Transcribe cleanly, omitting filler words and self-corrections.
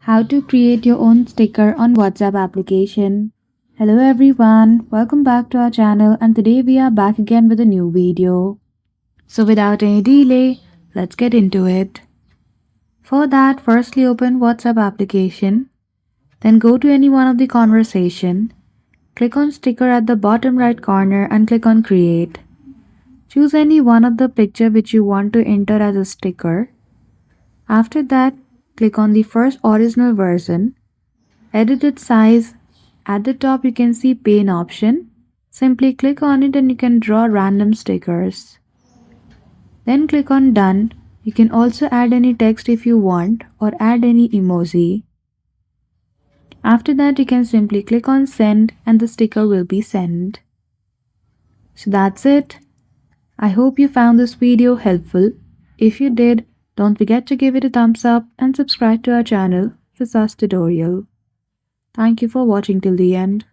How to create your own sticker on WhatsApp application. Hello everyone, welcome back to our channel and today we are back again with a new video. So without any delay, let's get into it. For that, firstly open WhatsApp application, then go to any one of the conversation, click on sticker at the bottom right corner and click on create. Choose any one of the picture which you want to enter as a sticker. After that, click on the first original version, edit its size. At the top you can see pen option. Simply click on it and you can draw random stickers. Then click on done. You can also add any text if you want or add any emoji. After that you can simply click on send and the sticker will be sent. So that's it. I hope you found this video helpful. If you did, don't forget to give it a thumbs up and subscribe to our channel for such tutorial. Thank you for watching till the end.